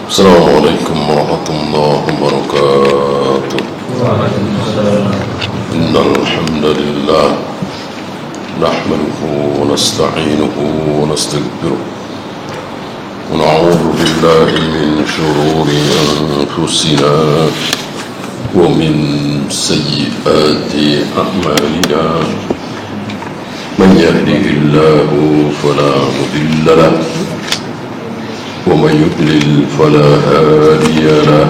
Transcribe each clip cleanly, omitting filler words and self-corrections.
السلام عليكم ورحمة الله وبركاته. إن الحمد لله نحمده ونستعينه ونستغفره ونعوذ بالله من شرور أنفسنا ومن سيئات أعمالنا. من يهده الله فلا مضل له ومن يضلل فلا هادي له.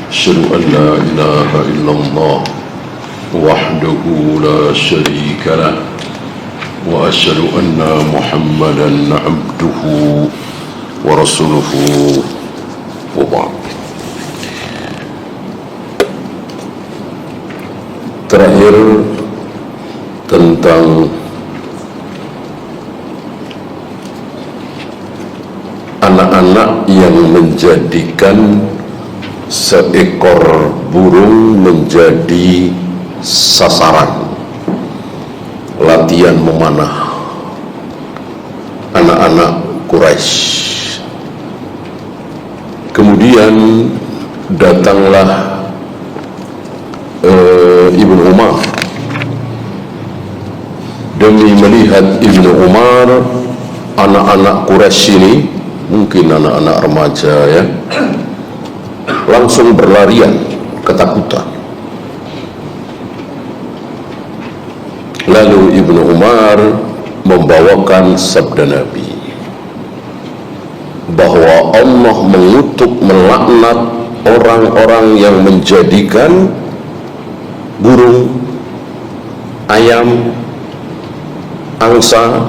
أشهد أن لا إله إلا الله وحده لا شريك له وأشهد أن محمدا عبده ورسوله وبعد. Terakhir tentang anak-anak yang menjadikan seekor burung menjadi sasaran latihan memanah anak-anak Quraisy. Kemudian datanglah Ibnu Umar. Demi melihat Ibnu Umar, anak-anak Quraisy ini, mungkin anak-anak remaja ya, langsung berlarian ketakutan. Lalu Ibnu Umar membawakan sabda Nabi bahwa Allah mengutuk, melaknat orang-orang yang menjadikan burung, ayam, angsa,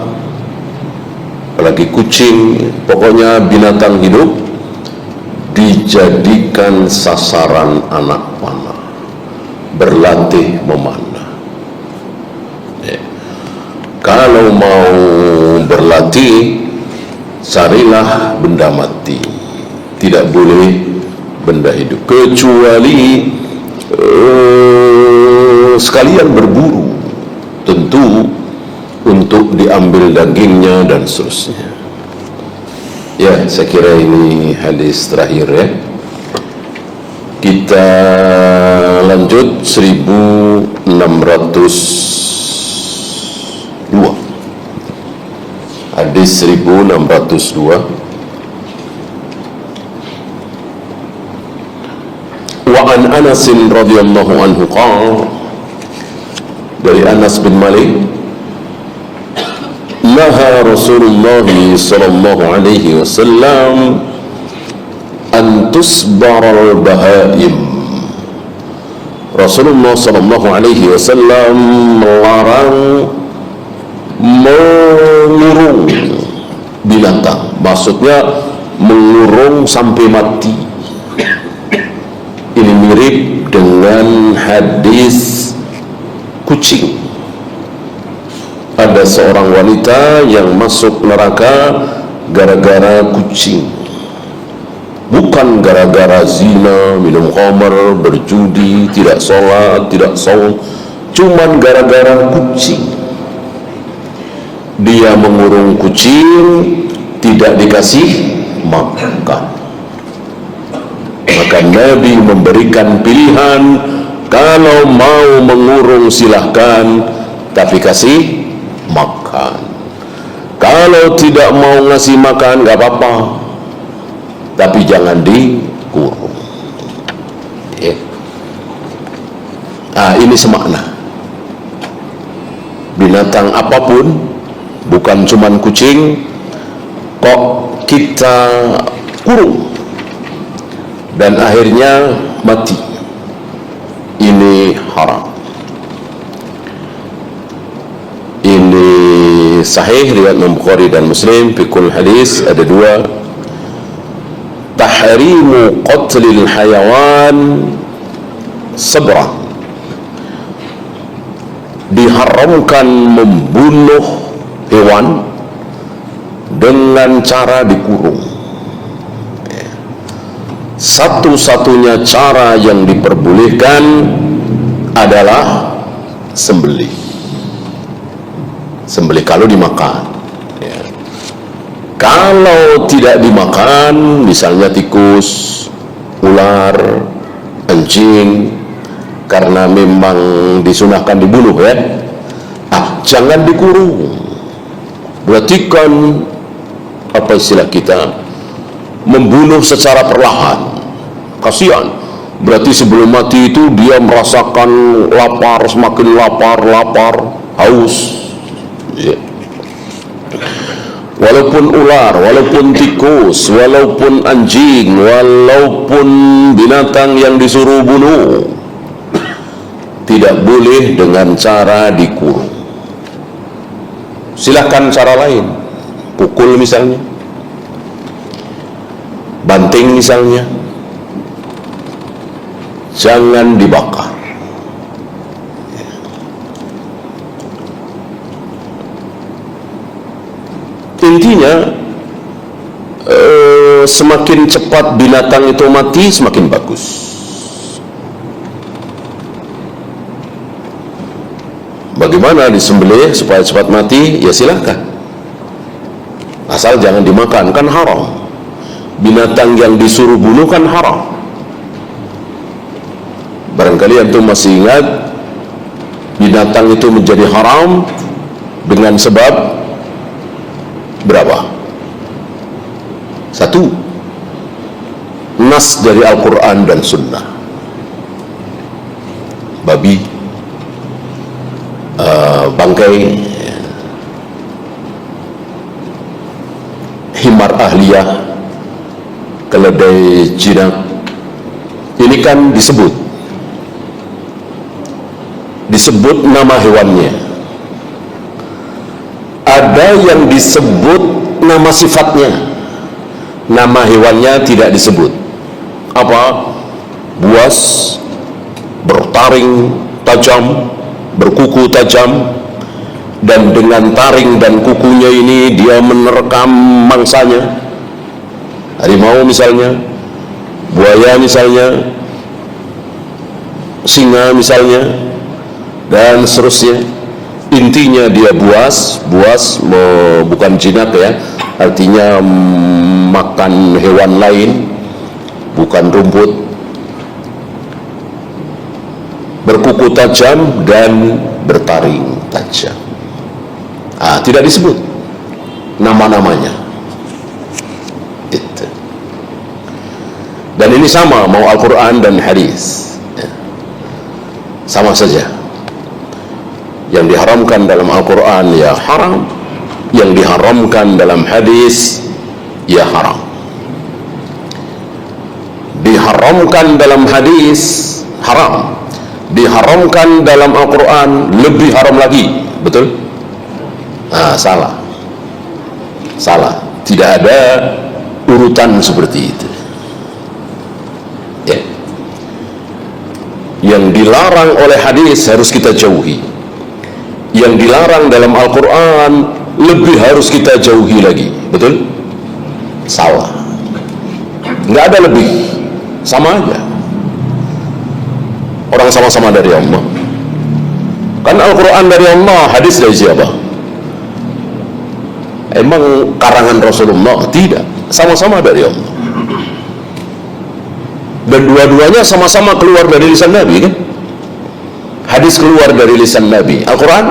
apalagi kucing, pokoknya binatang hidup dijadikan sasaran anak panah, berlatih memanah. Kalau mau berlatih, carilah benda mati, tidak boleh benda hidup, kecuali sekalian berburu, tentu untuk diambil dagingnya dan seterusnya. Ya, saya kira ini hadis terakhir ya. Kita lanjut 1602. Hadis 1602. Wa an Anas radhiyallahu anhu qala, dari Anas bin Malik, naha Rasulullah sallallahu alaihi wasallam an tusbar al-bahaim. Rasulullah sallallahu alaihi wasallam melarang mengurung binatang, maksudnya mengurung sampai mati. Ini mirip dengan hadis kucing. Ada seorang wanita yang masuk neraka gara-gara kucing, bukan gara-gara zina, minum khamar, berjudi, tidak sholat, tidak saum, cuman gara-gara kucing. Dia mengurung kucing, tidak dikasih makan. Maka Nabi memberikan pilihan, kalau mau mengurung silahkan, tapi kasih makan. Kalau tidak mau ngasih makan gak apa-apa, tapi jangan dikurung. Ini semakna. Binatang apapun, bukan cuman kucing, kok kita kurung dan akhirnya mati, ini haram. Ini sahih riwayat Imam Bukhari dan Muslim. Fikul hadis ada dua. Tahrimu qatlil hayawan sabra, diharamkan membunuh hewan dengan cara dikurung. Satu-satunya cara yang diperbolehkan adalah sembelih kalau dimakan. Kalau tidak dimakan, misalnya tikus, ular, anjing, karena memang disunahkan dibunuh ya, jangan dikurung. Berarti kan apa istilah kita, membunuh secara perlahan. Kasihan. Berarti sebelum mati itu dia merasakan lapar, semakin lapar, haus ya. Walaupun ular, walaupun tikus, walaupun anjing, walaupun binatang yang disuruh bunuh, tidak boleh dengan cara dikurung. Silahkan cara lain, pukul misalnya, banting misalnya, jangan dibakar. Intinya semakin cepat binatang itu mati, semakin bagus. Bagaimana disembelih supaya cepat mati? Ya silahkan, asal jangan dimakan, kan haram. Binatang yang disuruh bunuh kan haram. Barangkali antum masih ingat, binatang itu menjadi haram dengan sebab berapa? Satu, nas dari Al-Quran dan Sunnah. Babi, bangkai, himar ahliyah, keledai jinak, ini kan disebut nama hewannya. Ada yang disebut nama sifatnya, nama hewannya tidak disebut. Apa? Buas, bertaring tajam, berkuku tajam, dan dengan taring dan kukunya ini dia menerkam mangsanya. Harimau misalnya, buaya misalnya, singa misalnya, dan seterusnya. Intinya dia buas bukan jinak ya, artinya makan hewan lain, bukan rumput. Berkuku tajam dan bertaring tajam. Tidak disebut nama-namanya. Itu. Dan ini sama, mau Al-Quran dan hadis, sama saja. Yang diharamkan dalam Al-Quran ya haram, yang diharamkan dalam hadis ya haram. Diharamkan dalam hadis haram, diharamkan dalam Al-Quran lebih haram lagi. Betul? Salah, tidak ada urutan seperti itu ya. Yang dilarang oleh hadis harus kita jauhi, yang dilarang dalam Al-Quran lebih harus kita jauhi lagi. Betul? Salah, nggak ada lebih, sama aja. Orang sama-sama dari Allah. Kan Al-Quran dari Allah, hadis dari siapa? Emang karangan Rasulullah? Tidak, sama-sama dari Allah. Dan dua-duanya sama-sama keluar dari lisan Nabi kan? Hadis keluar dari lisan Nabi, Al-Quran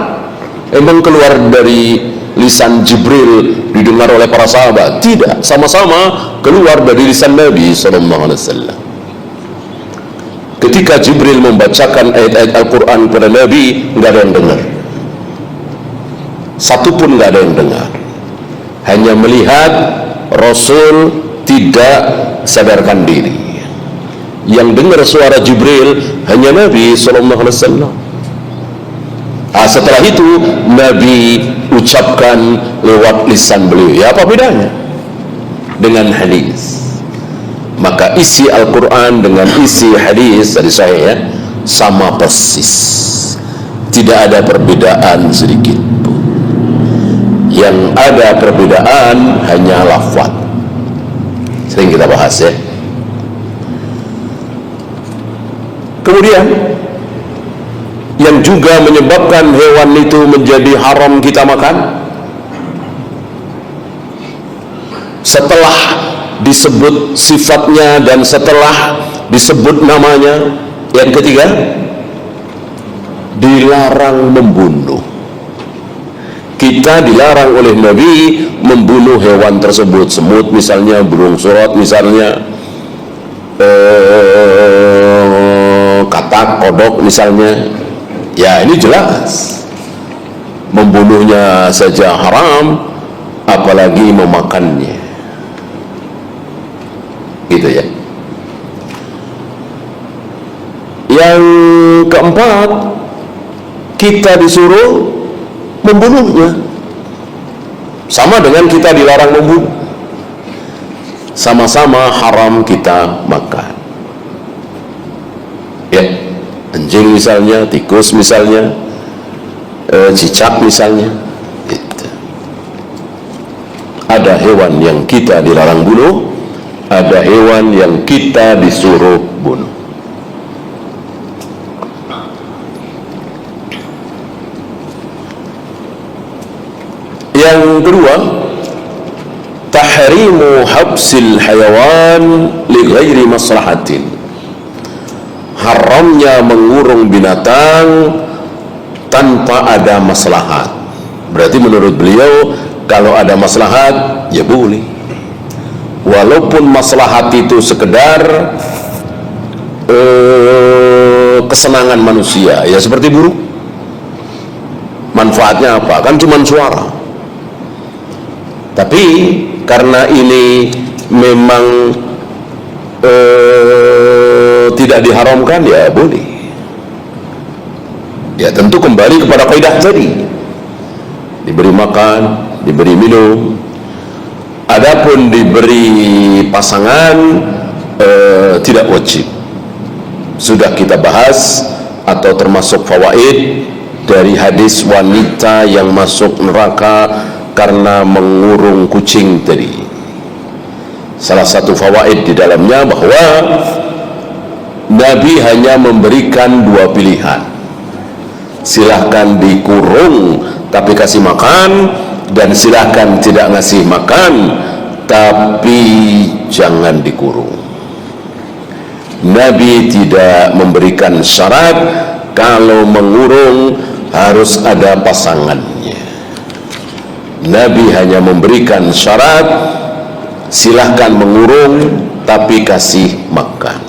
emang keluar dari lisan Jibril didengar oleh para sahabat? Tidak, sama-sama keluar dari lisan Nabi SAW. Ketika Jibril membacakan ayat-ayat Al-Quran kepada Nabi, nggak ada yang dengar, satu pun nggak ada yang dengar, hanya melihat Rasul tidak sadarkan diri. Yang dengar suara Jibril hanya Nabi SAW. Setelah itu Nabi ucapkan lewat lisan beliau. Ya, apa bedanya dengan hadis? Maka isi Al-Quran dengan isi hadis dari saya sama persis, tidak ada perbedaan sedikit pun. Yang ada perbedaan hanya lafaz. Sering kita bahas ya. Kemudian yang juga menyebabkan hewan itu menjadi haram kita makan, setelah disebut sifatnya dan setelah disebut namanya. Yang ketiga, dilarang membunuh. Kita dilarang oleh Nabi membunuh hewan tersebut, semut misalnya, burung surat misalnya, katak, kodok misalnya. Ya, ini jelas membunuhnya saja haram, apalagi memakannya, gitu ya. Yang keempat, kita disuruh membunuhnya, sama dengan kita dilarang membunuh, sama-sama haram kita makan. Ya, anjing misalnya, tikus misalnya, cicak misalnya, gitu. Ada hewan yang kita dilarang bunuh, ada hewan yang kita disuruh bunuh. Yang kedua, tahrimu habsil hayawan li ghairi maslahatin. Haramnya mengurung binatang tanpa ada maslahat. Berarti menurut beliau, kalau ada maslahat ya boleh, walaupun maslahat itu sekedar kesenangan manusia. Ya seperti burung, manfaatnya apa? Kan cuma suara. Tapi karena ini memang tidak diharamkan, ya boleh. Ya tentu kembali kepada kaidah tadi, diberi makan, diberi minum. Adapun diberi pasangan tidak wajib. Sudah kita bahas atau termasuk fawaid dari hadis wanita yang masuk neraka karena mengurung kucing tadi. Salah satu fawaid di dalamnya bahwa Nabi hanya memberikan dua pilihan: silahkan dikurung tapi kasih makan, dan silahkan tidak ngasih makan tapi jangan dikurung. Nabi tidak memberikan syarat kalau mengurung harus ada pasangannya. Nabi hanya memberikan syarat, silahkan mengurung tapi kasih makan.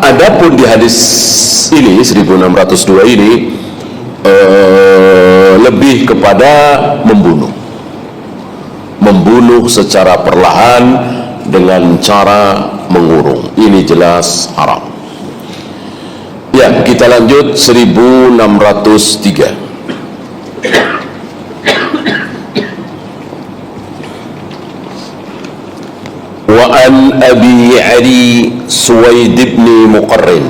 Adapun di hadis ini 1602 ini lebih kepada membunuh secara perlahan dengan cara mengurung. Ini jelas haram. Ya, kita lanjut 1603. Wa an Abi Ali Suwaid bin Muqarrin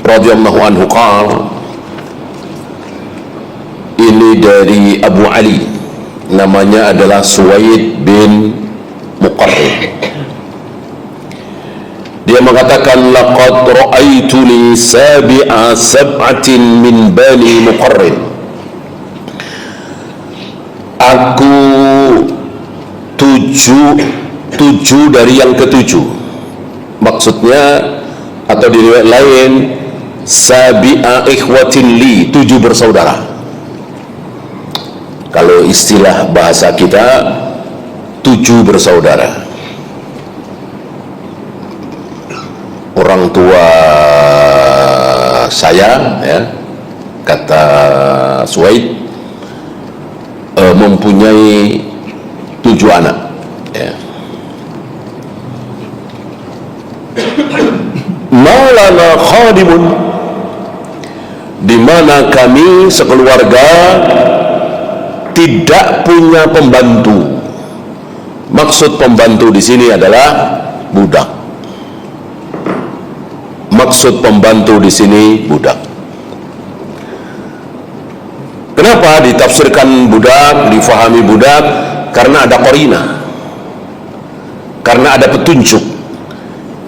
radhiyallahu anhu qala, ini dari Abu Ali, namanya adalah Suwaid bin Muqarrin. Dia mengatakan, laqad ra'aituni sabi'a sab'atin min bani Muqarrin. Aku tujuh dari yang ketujuh. Maksudnya atau di riwayat lain, sabi'a ikhwatin li, 7 bersaudara. Kalau istilah bahasa kita, 7 bersaudara. Orang tua saya, ya, kata Suwaid, mempunyai 7 anak, ya. Malana khadimun, di mana kami sekeluarga tidak punya pembantu. Maksud pembantu di sini adalah budak. Maksud pembantu di sini budak. Kenapa ditafsirkan budak, difahami budak? Karena ada qarina, karena ada petunjuk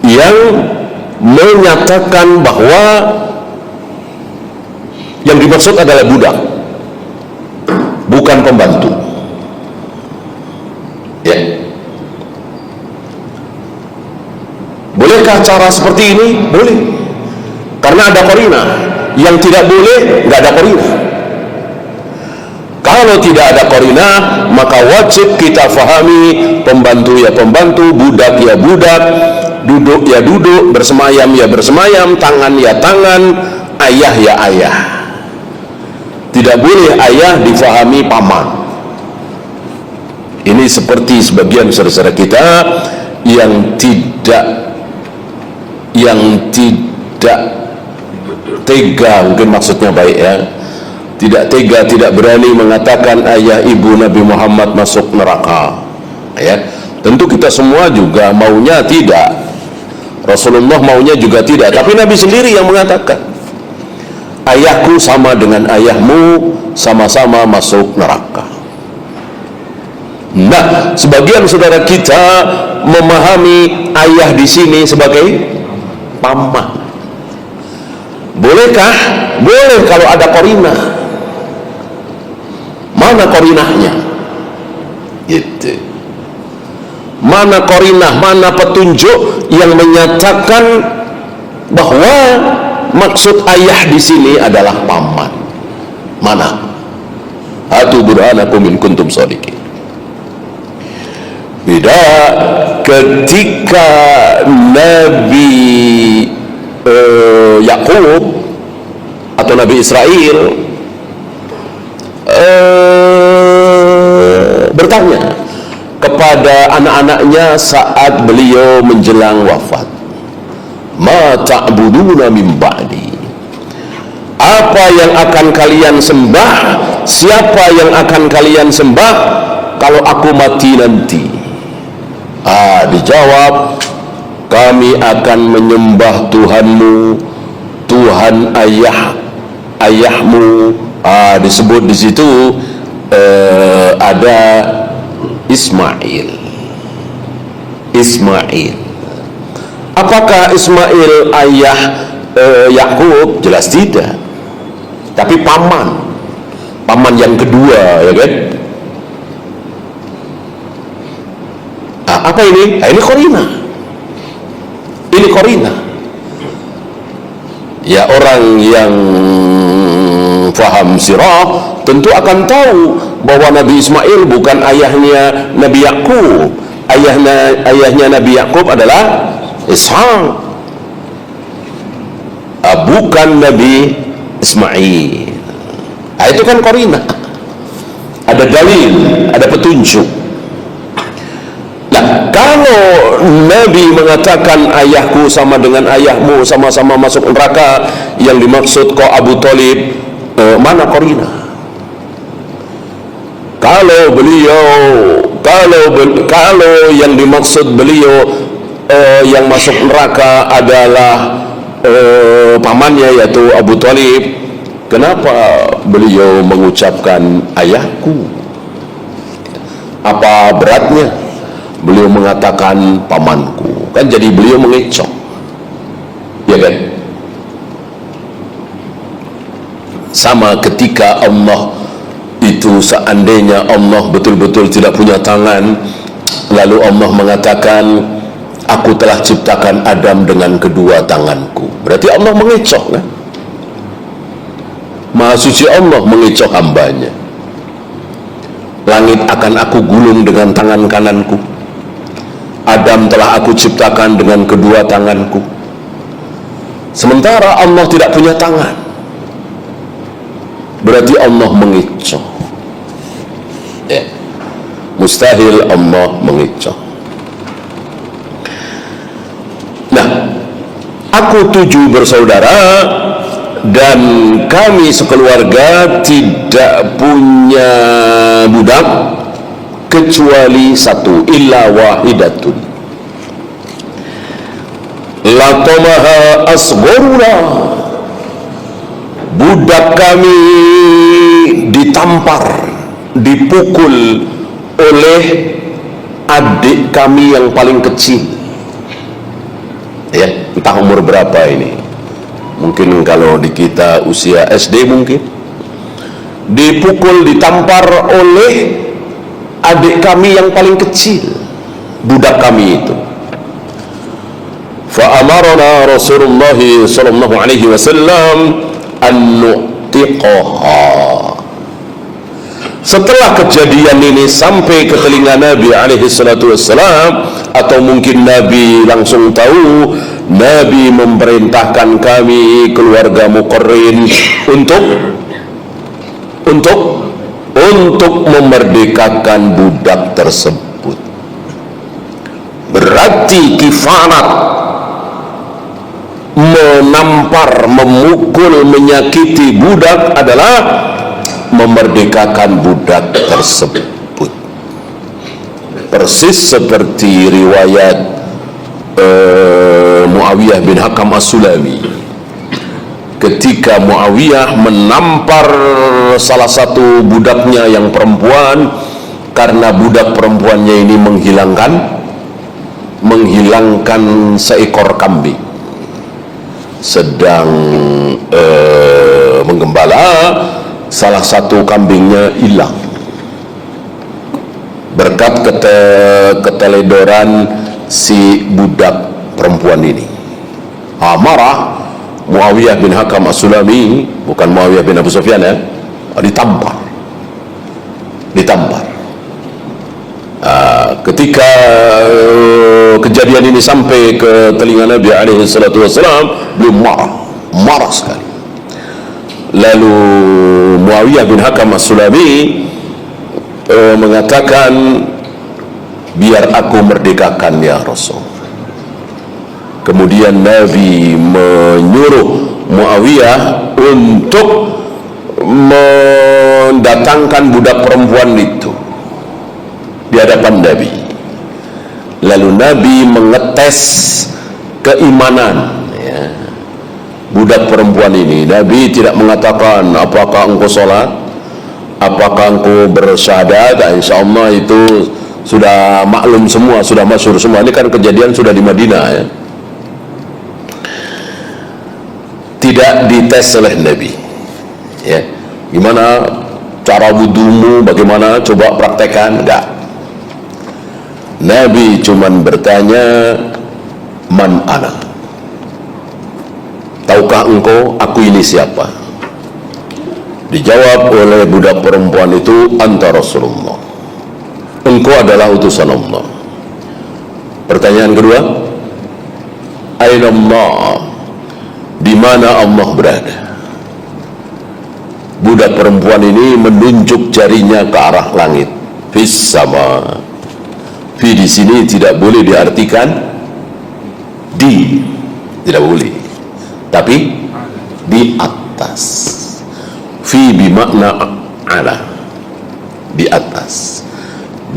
yang menyatakan bahwa yang dimaksud adalah budak, bukan pembantu. Bolehkah cara seperti ini? Boleh, karena ada qarina. Yang tidak boleh, nggak ada qarina. Kalau tidak ada qarina, maka wajib kita fahami, pembantu ya pembantu, budak ya budak, duduk ya duduk, bersemayam ya bersemayam, tangan ya tangan, ayah ya ayah. Tidak boleh ayah difahami paman. Ini seperti sebagian saudara-saudara kita yang tidak tega, mungkin maksudnya baik ya, tidak tega, tidak berani mengatakan ayah ibu Nabi Muhammad masuk neraka ya. Tentu kita semua juga maunya tidak, Rasulullah maunya juga tidak, tapi Nabi sendiri yang mengatakan ayahku sama dengan ayahmu, sama-sama masuk neraka. Nah, sebagian saudara kita memahami ayah di sini sebagai paman. Bolehkah? Boleh kalau ada qarina. Mana qarinahnya? Gitu. Mana qarinah, mana petunjuk yang menyatakan bahwa maksud ayah di sini adalah paman? Mana? Hatu burhanakum in kuntum shadiqin. Beda ketika Nabi Yakub atau Nabi Israel bertanya kepada anak-anaknya saat beliau menjelang wafat, ma ta'buduna min ba'di, apa yang akan kalian sembah, siapa yang akan kalian sembah kalau aku mati nanti? Dijawab, kami akan menyembah Tuhanmu, Tuhan ayahmu. Disebut di situ ada Ismail. Apakah Ismail ayah Yakub? Jelas tidak. Tapi paman yang kedua, ya kan? Apa ini? Ini qarina. Ini qarina. Ya, orang yang faham sirah tentu akan tahu bahwa Nabi Ismail bukan ayahnya Nabi Yakub. Ayahnya Nabi Yakub adalah Ishaq, bukan Nabi Ismail. Itu kan qarina. Ada dalil, ada petunjuk. Nah, kalau Nabi mengatakan ayahku sama dengan ayahmu, sama-sama masuk neraka, yang dimaksud kau Abu Thalib, mana qarina? Kalau yang dimaksud beliau yang masuk neraka adalah pamannya yaitu Abu Thalib, kenapa beliau mengucapkan ayahku? Apa beratnya beliau mengatakan pamanku? Kan jadi beliau mengecoh, ya kan? Sama ketika Allah itu, seandainya Allah betul-betul tidak punya tangan, lalu Allah mengatakan aku telah ciptakan Adam dengan kedua tanganku, berarti Allah mengecoh kan? Maha suci Allah mengecoh hambanya. Langit akan aku gulung dengan tangan kananku, Adam telah aku ciptakan dengan kedua tanganku. Sementara Allah tidak punya tangan, berarti Allah mengecoh. Ya, mustahil Allah mengecoh. Nah, aku 7 bersaudara dan kami sekeluarga tidak punya budak kecuali satu, illa wahidatun latomaha asgoruna. Budak kami ditampar, dipukul oleh adik kami yang paling kecil, ya, entah umur berapa ini, mungkin kalau di kita usia SD, mungkin dipukul, ditampar oleh adik kami yang paling kecil, budak kami itu. Fa'amarna Rasulullah sallallahu alaihi wasallam an nu'tiqaha. Setelah kejadian ini sampai ke telinga Nabi alaihi salatu wassalam, atau mungkin Nabi langsung tahu, Nabi memerintahkan kami keluarga Muqarrin untuk memerdekakan budak tersebut. Berarti kifarat, menampar, memukul, menyakiti budak adalah memerdekakan budak tersebut. Persis seperti riwayat Muawiyah bin Hakam As-Sulami, ketika Muawiyah menampar salah satu budaknya yang perempuan, karena budak perempuannya ini menghilangkan seekor kambing, sedang menggembala, salah satu kambingnya hilang berkat keteledoran si budak perempuan ini. Marah Muawiyah bin Hakam As-Sulami, bukan Muawiyah bin Abu Sufyan ya, ditampar. Ketika kejadian ini sampai ke telinga Nabi alaihi salatu wassalam, beliau marah sekali. Lalu Muawiyah bin Hakam As-Sulami mengatakan, biar aku merdekakan ya Rasul. Kemudian Nabi menyuruh Muawiyah untuk mendatangkan budak perempuan itu di hadapan Nabi. Lalu Nabi mengetes keimanan budak perempuan ini. Nabi tidak mengatakan apakah engkau sholat, apakah engkau bersyahadat. Insyaallah itu sudah maklum semua, sudah masyhur semua. Ini kan kejadian sudah di Madinah ya. Tidak dites oleh Nabi ya. Gimana cara wudumu, bagaimana, coba praktekkan. Enggak. Nabi cuman bertanya, man ana, tahukah engkau aku ini siapa? Dijawab oleh budak perempuan itu, anta Rasulullah, engkau adalah utusan Allah. Pertanyaan kedua, aina Allah, di mana Allah berada? Budak perempuan ini menunjuk jarinya ke arah langit. Fis sama. Fi di sini tidak boleh diartikan di, tidak boleh, tapi di atas. Fi bimakna ala, di atas.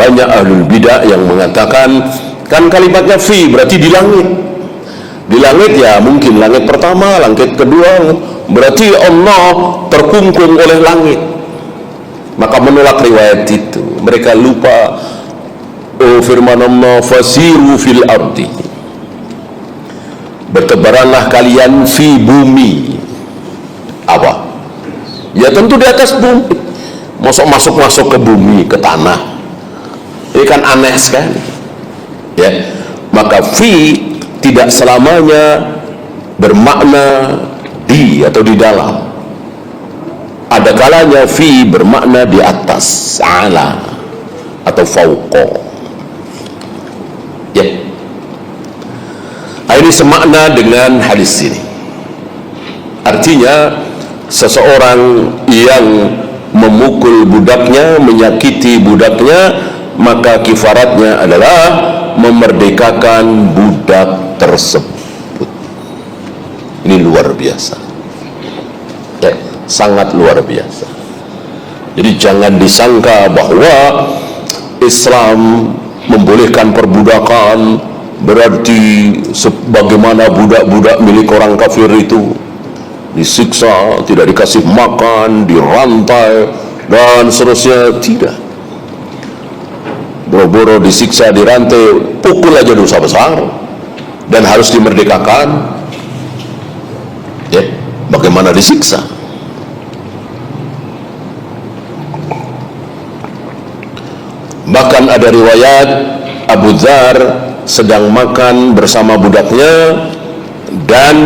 Banyak ahlul bidah yang mengatakan, kan kalimatnya fi berarti di langit. Di langit ya mungkin langit pertama, langit kedua, berarti Allah terkungkung oleh langit. Maka menolak riwayat itu. Mereka lupa firman Allah, fasiru fil ardi, bertebaranlah kalian fi bumi. Apa? Ya tentu di atas bumi. Masuk ke bumi, ke tanah. Ini kan aneh sekali ya. Maka fi tidak selamanya bermakna di atau di dalam. Ada kalanya fi bermakna di atas, ala atau fauqa ya. Ini semakna dengan hadis ini. Artinya seseorang yang memukul budaknya, menyakiti budaknya, maka kifaratnya adalah memerdekakan budak tersebut. Ini luar biasa ya, sangat luar biasa. Jadi jangan disangka bahwa Islam membolehkan perbudakan berarti sebagaimana budak-budak milik orang kafir itu disiksa, tidak dikasih makan, dirantai dan seterusnya. Tidak. Boro-boro disiksa, dirantai, pukul aja dosa besar dan harus dimerdekakan ya. Bagaimana disiksa? Bahkan ada riwayat Abu Dzar sedang makan bersama budaknya dan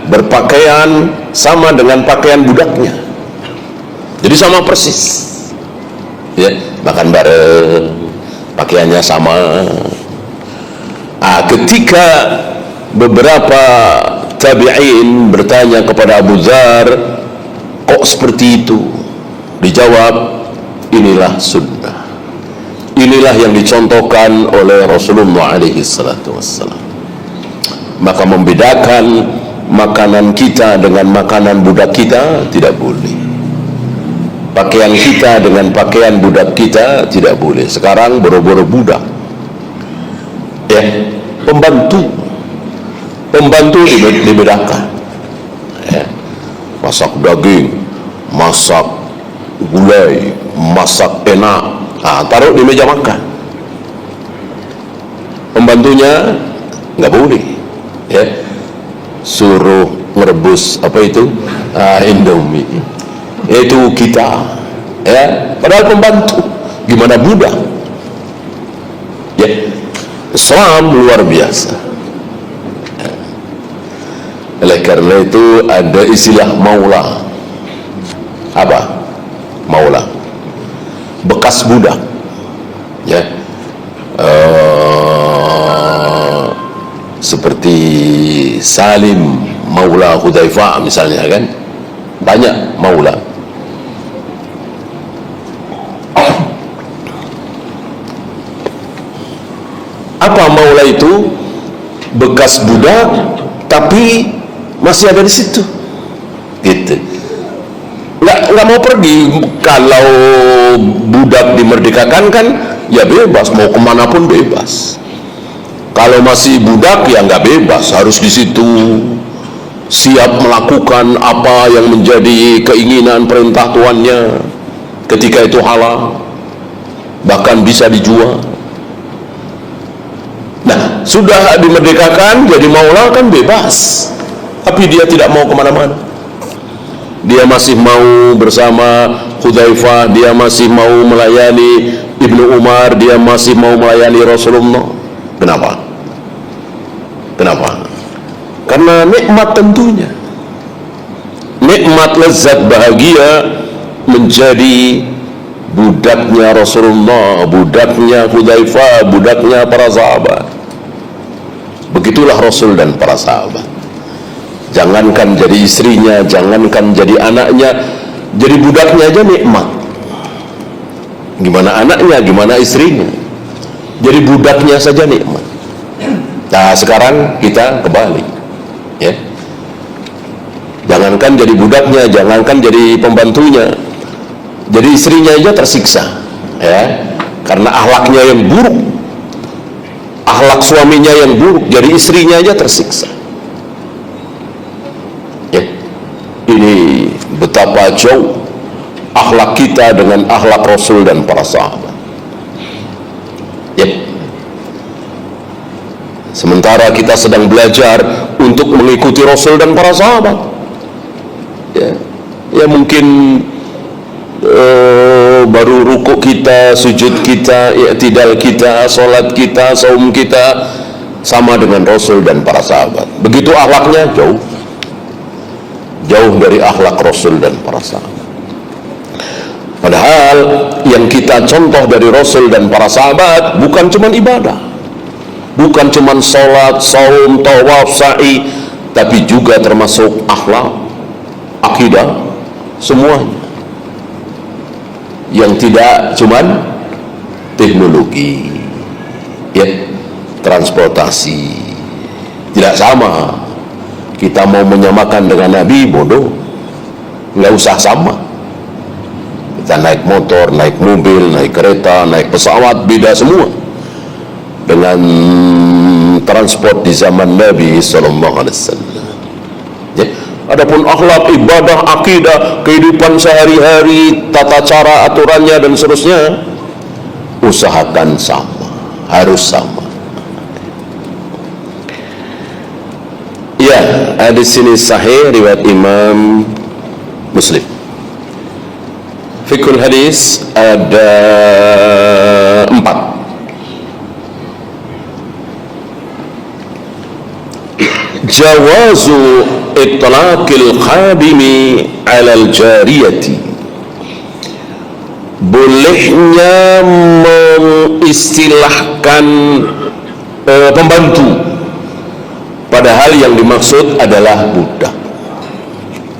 berpakaian sama dengan pakaian budaknya, jadi sama persis, ya, makan bareng, pakaiannya sama. Ketika beberapa tabi'in bertanya kepada Abu Dzar, kok seperti itu? Dijawab, inilah sunnah, inilah yang dicontohkan oleh Rasulullah alaihi salatu wassalam. Maka membedakan makanan kita dengan makanan budak kita tidak boleh, pakaian kita dengan pakaian budak kita tidak boleh. Sekarang boro-boro budak, ya, pembantu dibedakan, ya. Masak daging, masak gulai, masak enak, taruh di meja makan. Pembantunya nggak boleh, ya, suruh merebus apa itu, Indomie, itu kita, ya, padahal pembantu. Gimana budak, ya. Islam luar biasa. Oleh karena itu ada istilah maula. Apa? Maula, bekas budak, ya, seperti Salim maula Hudzaifah misalnya, kan, banyak maula. Apa maula itu? Bekas budak tapi masih ada di situ, gitu. Nggak mau pergi. Kalau budak dimerdekakan kan ya bebas, mau kemana pun bebas. Kalau masih budak ya nggak bebas, harus di situ, siap melakukan apa yang menjadi keinginan perintah tuannya ketika itu halal, bahkan bisa dijual. Nah, sudah dimerdekakan jadi maula kan bebas, tapi dia tidak mau kemana-mana. Dia masih mau bersama Hudzaifah, dia masih mau melayani Ibnu Umar, dia masih mau melayani Rasulullah. Kenapa? Karena nikmat, tentunya nikmat, lezat, bahagia menjadi budaknya Rasulullah, budaknya Hudzaifah, budaknya para sahabat. Begitulah Rasul dan para sahabat. Jangankan jadi istrinya, jangankan jadi anaknya, jadi budaknya aja nikmat. Gimana anaknya, gimana istrinya? Jadi budaknya saja nikmat. Nah, sekarang kita kebalik, ya. Jangankan jadi budaknya, jangankan jadi pembantunya, jadi istrinya aja tersiksa, ya, karena akhlaknya yang buruk, akhlak suaminya yang buruk, jadi istrinya aja tersiksa. Ya, ini betapa jauh akhlak kita dengan akhlak Rasul dan para sahabat. Ya, sementara kita sedang belajar untuk mengikuti Rasul dan para sahabat, ya mungkin baru rukuk kita, sujud kita, i'tidal kita, salat kita, saum kita sama dengan Rasul dan para sahabat. Begitu akhlaknya jauh dari akhlak Rasul dan para sahabat. Padahal yang kita contoh dari Rasul dan para sahabat bukan cuma ibadah, bukan cuma salat, saum, tawaf, sa'i, tapi juga termasuk akhlak, akidah, semuanya. Yang tidak cuman teknologi, ya, transportasi, tidak sama. Kita mau menyamakan dengan Nabi, bodoh, nggak usah sama. Kita naik motor, naik mobil, naik kereta, naik pesawat, beda semua dengan transport di zaman Nabi SAW. Ya. Adapun akhlak, ibadah, akidah, kehidupan sehari-hari, tata cara, aturannya dan seterusnya, usahakan sama, harus sama. Ya, hadis ini sahih riwayat Imam Muslim. Fikul hadis ada 4. jawazu itlaqil khadimi alal jariyati, bolehnya mengistilahkan pembantu padahal yang dimaksud adalah budak.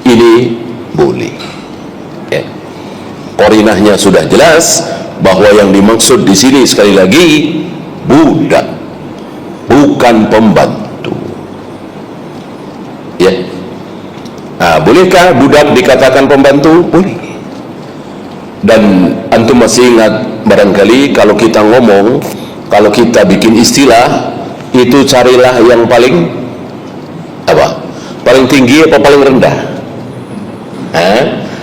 Ini boleh ya. Qarinahnya sudah jelas bahwa yang dimaksud di sini sekali lagi budak, bukan pembantu ya. Bolehkah budak dikatakan pembantu? Boleh. Dan antum masih ingat barangkali kalau kita ngomong, kalau kita bikin istilah itu carilah yang paling apa? Paling tinggi apa paling rendah?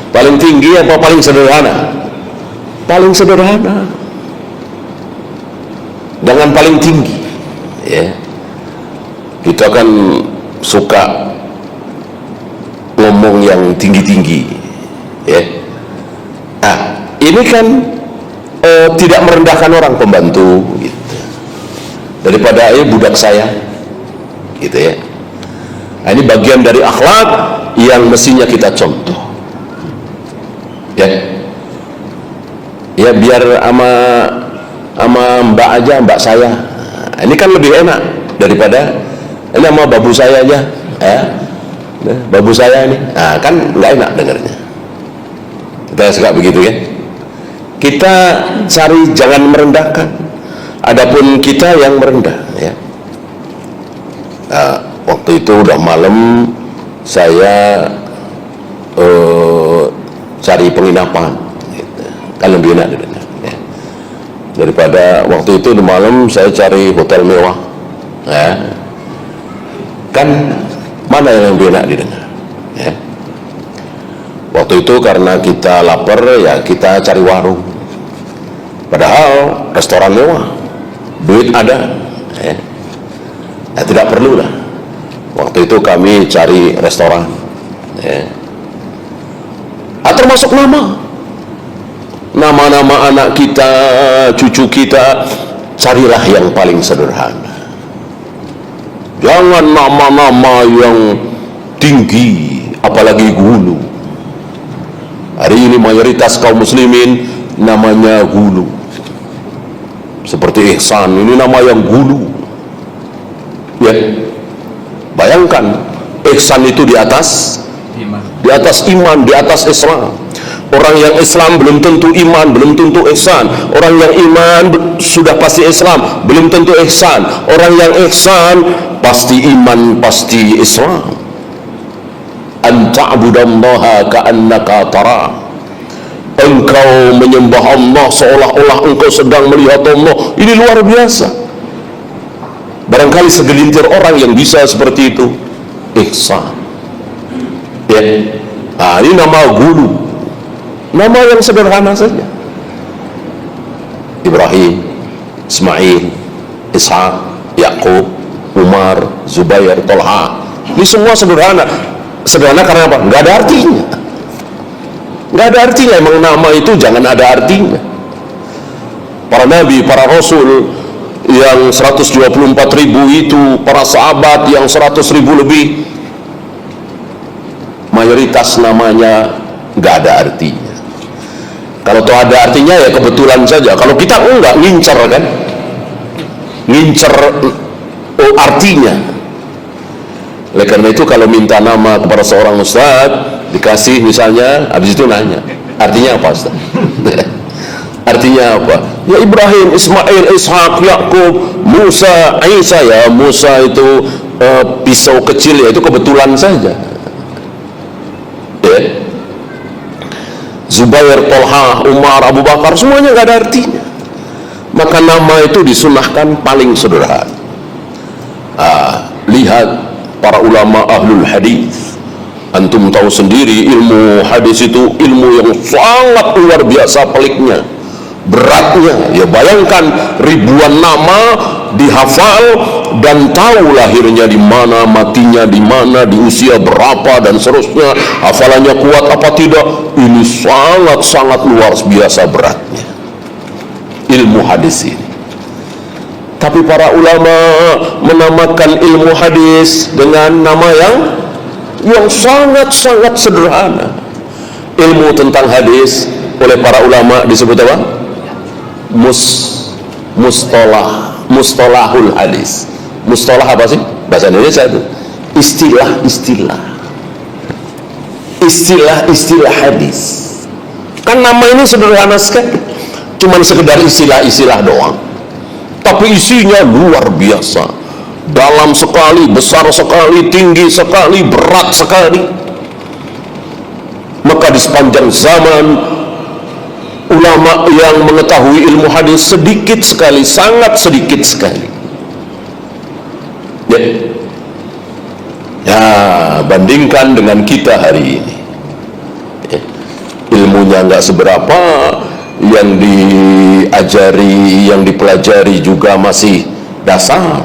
Paling tinggi apa paling sederhana? Paling sederhana. Dengan paling tinggi ya. Kita kan suka ngomong yang tinggi-tinggi ya. Ini kan tidak merendahkan orang, pembantu gitu. Daripada budak saya gitu ya. Ini bagian dari akhlak yang mestinya kita contoh ya. Ya biar sama mbak aja, mbak saya. Ini kan lebih enak daripada ini sama babu saya aja ya. Babu saya ini kan nggak enak dengarnya. Kita suka begitu ya. Kita cari jangan merendahkan, adapun kita yang merendah ya. Waktu itu udah malam, saya cari penginapan gitu. Kan lebih enak ya. Daripada waktu itu udah malam saya cari hotel mewah ya. Kan mana yang lebih enak didengar ya. Waktu itu karena kita lapar ya kita cari warung, padahal restoran mewah, duit ada ya. Tidak perlu lah. Waktu itu kami cari restoran ya. Termasuk nama-nama anak kita, cucu kita, carilah yang paling sederhana. Jangan nama-nama yang tinggi, apalagi gulu. Hari ini mayoritas kaum muslimin namanya gulu. Seperti Ihsan, ini nama yang gulu ya. Bayangkan, Ihsan itu di atas iman, di atas Islam. Orang yang Islam belum tentu iman, belum tentu ihsan. Orang yang iman sudah pasti Islam, belum tentu ihsan. Orang yang ihsan pasti iman, pasti Islam. An ta'budallaha ka'annaka tara, engkau menyembah Allah seolah-olah engkau sedang melihat Allah. Ini luar biasa. Barangkali segelintir orang yang bisa seperti itu. Ihsan ya. Ini nama guru, nama yang sederhana saja. Ibrahim, Ismail, Ishak, Yakub, Umar, Zubair, Tolha. Ini semua sederhana. Sederhana karena apa? Nggak ada artinya. Nggak ada artinya. Emang nama itu jangan ada artinya. Para nabi, para rasul yang 124.000 itu, para sahabat yang 100.000 lebih, mayoritas namanya nggak ada artinya. Kalau tuh ada artinya ya kebetulan saja. Kalau kita enggak, ngincer kan, ngincer artinya. Oleh karena itu kalau minta nama kepada seorang ustaz, dikasih misalnya, habis itu nanya artinya apa ustaz? Artinya apa? Ya Ibrahim, Ismail, Ishak, Yakub, Musa, Isa. Ya Musa itu pisau kecil, ya itu kebetulan saja ya. Zubair, Tolha, Umar, Abu Bakar, semuanya nggak ada artinya. Maka nama itu disunahkan paling sederhana. Lihat para ulama ahlul hadis. Antum tahu sendiri ilmu hadis itu ilmu yang sangat luar biasa peliknya, beratnya. Ya bayangkan ribuan nama dihafal dan tahu lahirnya di mana, matinya di mana, di usia berapa dan seterusnya. Hafalannya kuat apa tidak? Ini sangat-sangat luar biasa beratnya ilmu hadis ini. Tapi para ulama menamakan ilmu hadis dengan nama yang sangat-sangat sederhana. Ilmu tentang hadis oleh para ulama disebut apa? Mustalahul hadis. Mustalah apa sih? Bahasa Indonesia itu istilah hadis. Kan nama ini sederhana sekali, cuman sekedar istilah doang, tapi isinya luar biasa, dalam sekali, besar sekali, tinggi sekali, berat sekali. Maka di sepanjang zaman ulama yang mengetahui ilmu hadis sedikit sekali, sangat sedikit sekali. Ya, bandingkan dengan kita hari ini, ilmunya nggak seberapa, yang diajari, yang dipelajari juga masih dasar.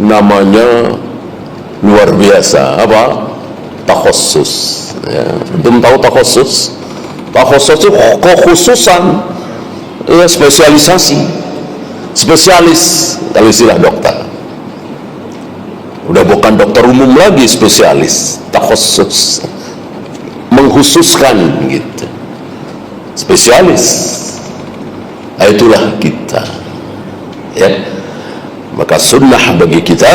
Namanya luar biasa, apa? Takhossus. Ya, belum tahu takhossus? Takhossus itu kekhususan, ya, spesialisasi, spesialis kalau istilah dokter. Udah bukan dokter umum lagi, spesialis, takhossus, mengkhususkan gitu, spesialis. Nah, itulah kita, ya. Maka sunnah bagi kita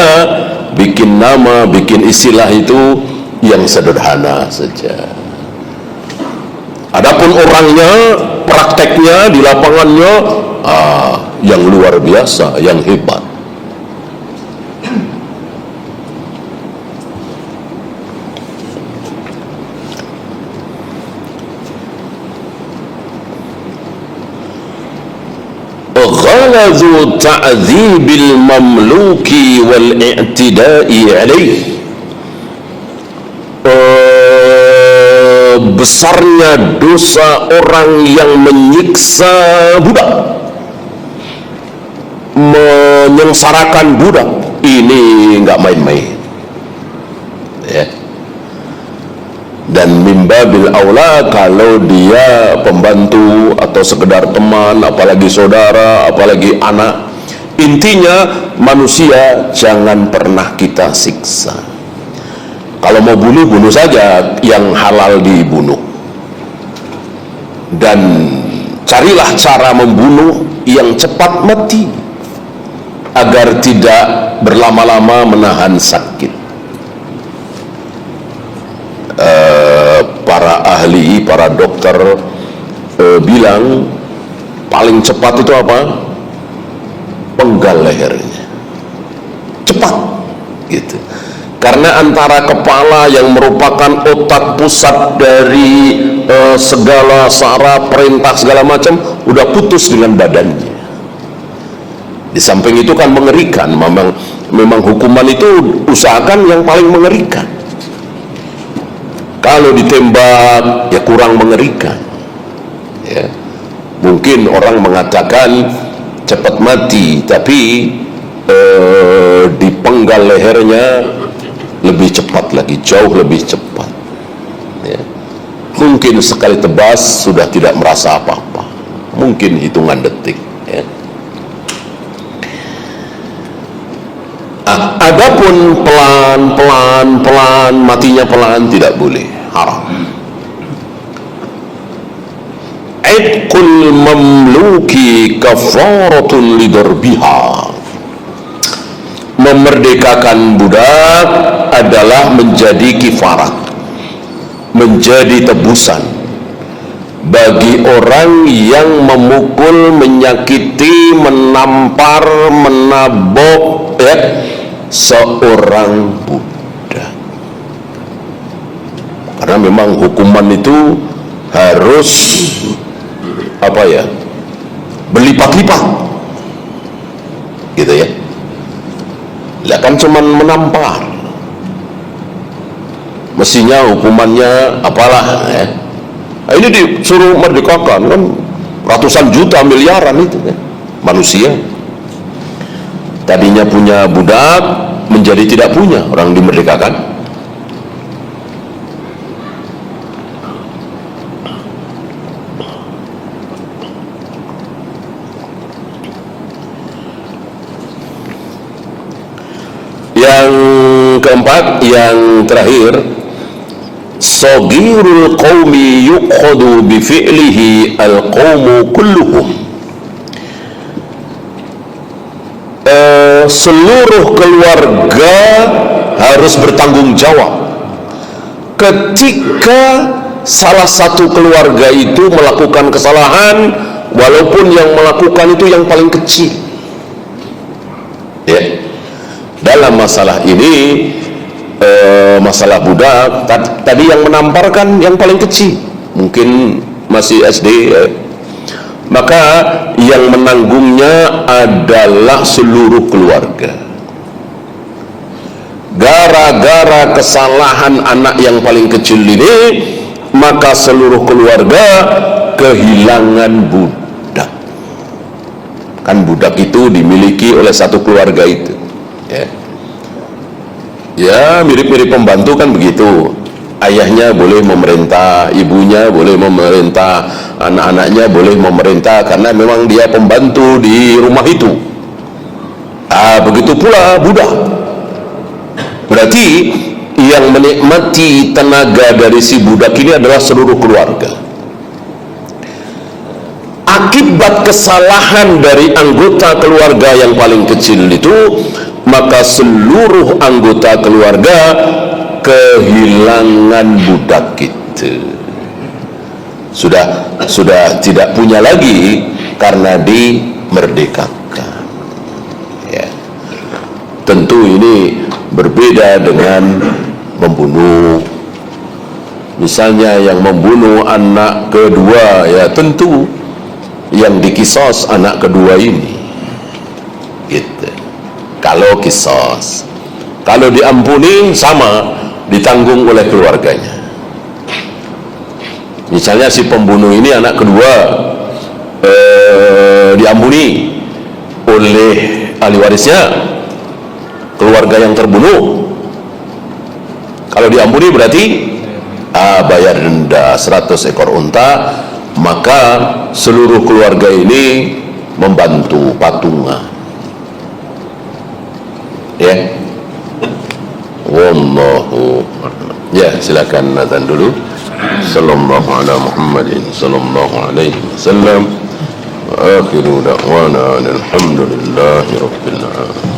bikin nama, bikin istilah itu yang sederhana saja. Adapun orangnya, prakteknya di lapangannya, yang luar biasa, yang hebat. Ghaladu ta'dhibil mamluki wal i'tida'i alaih. Besarnya dosa orang yang menyiksa budak, menyengsarakan budak, ini nggak main-main, ya. Dan mimbabil aula kalau dia pembantu atau sekedar teman, apalagi saudara, apalagi anak. Intinya manusia jangan pernah kita siksa. Kalau mau bunuh, bunuh saja yang halal dibunuh, dan carilah cara membunuh yang cepat mati agar tidak berlama-lama menahan sakit. Para ahli, para dokter bilang paling cepat itu apa? Penggal lehernya, cepat gitu. Karena antara kepala yang merupakan otak pusat dari segala saraf, perintah segala macam, udah putus dengan badannya. Di samping itu kan mengerikan, memang hukuman itu usahakan yang paling mengerikan. Kalau ditembak ya kurang mengerikan, ya. Mungkin orang mengatakan cepat mati, tapi dipenggal lehernya lebih cepat lagi, jauh lebih cepat, ya. Mungkin sekali tebas sudah tidak merasa apa-apa, mungkin hitungan detik, ya. Adapun pelan matinya pelan, tidak boleh, haram. Idqul mamluki kafaratun lidarbiha. Memerdekakan budak adalah menjadi kifarat, menjadi tebusan bagi orang yang memukul, menyakiti, menampar, menabok, ya, seorang budak. Karena memang hukuman itu harus apa ya, berlipat-lipat gitu ya. Lah kan cuman menampar, mestinya hukumannya apalah, ya. Nah, ini disuruh merdekakan kan ratusan juta, miliaran itu kan manusia. Tadinya punya budak menjadi tidak punya, orang dimerdekakan. Yang keempat, yang terakhir, sagirul qaumi yuqadu bi fi'lihi al-qaumu kulluhum. Seluruh keluarga harus bertanggung jawab ketika salah satu keluarga itu melakukan kesalahan, walaupun yang melakukan itu yang paling kecil. Ya, dalam masalah ini, masalah budak tadi yang menamparkan yang paling kecil, mungkin masih SD, ya. Maka yang menanggungnya adalah seluruh keluarga. Gara-gara kesalahan anak yang paling kecil ini, maka seluruh keluarga kehilangan budak. Kan budak itu dimiliki oleh satu keluarga itu, ya. Ya, mirip-mirip pembantu kan begitu. Ayahnya boleh memerintah, ibunya boleh memerintah, anak-anaknya boleh memerintah karena memang dia pembantu di rumah itu. Begitu pula budak. Berarti yang menikmati tenaga dari si budak ini adalah seluruh keluarga. Akibat kesalahan dari anggota keluarga yang paling kecil itu, maka seluruh anggota keluarga kehilangan budak itu. Sudah tidak punya lagi karena dimerdekakan. Ya. Tentu ini berbeda dengan membunuh. Misalnya yang membunuh anak kedua, ya tentu yang dikisos anak kedua ini. Gitu. Kalau kisos, kalau diampuni sama, ditanggung oleh keluarganya. Misalnya si pembunuh ini anak kedua, diampuni oleh ahli warisnya, keluarga yang terbunuh. Kalau diampuni berarti bayar denda 100 ekor unta, maka seluruh keluarga ini membantu patungan. Ya. Wallahu. Ya, silakan azan dulu. Sallallahu ala Muhammadin sallallahu alaihi wasallam. Akhiru da'wana alhamdulillahi rabbil alamin.